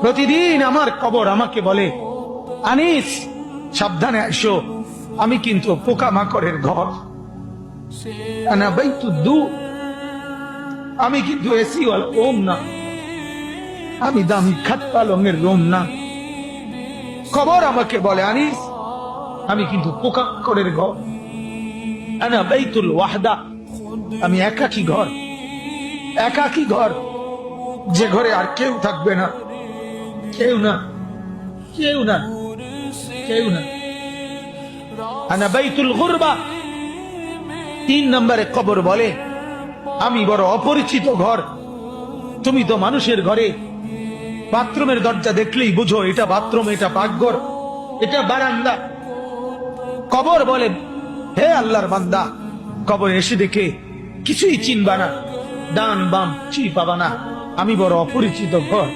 প্রতিদিন আমার কবর আমাকে বলে, আনিস সাবধানে আসো, আমি কিন্তু পোকামাকড়ের ঘর, আনা বাইতুদ্দু, আমি কিন্তু এসি ওয়ালা রুম না, আমি দামি খাট পালঙের রুম না। কবর আমাকে বলে, আনিস আমি কিন্তু পোকামাকড়ের ঘর, আনা বাইতুল ওয়াহদা, আমি একাকী ঘর, একাকী ঘর, যে ঘরে আর কেউ থাকবে না, কেউ না, কেউ না, কেউ না। আনা বাইতুল গুরবা, 3 নম্বরে কবর বলে, আমি বড় অপরিচিত ঘর, তুমি তো মানুষের ঘরে বাথরুমের দরজা দেখলেই বুঝো এটা বাথরুম, এটা পাকঘর, এটা বারান্দা। কবর বলে, হে আল্লাহর বান্দা, কবর এসে দেখে কিছুই চিনবা না, ডান বাম কিছুই পাবা না, আমি বড় অপরিচিত ঘর।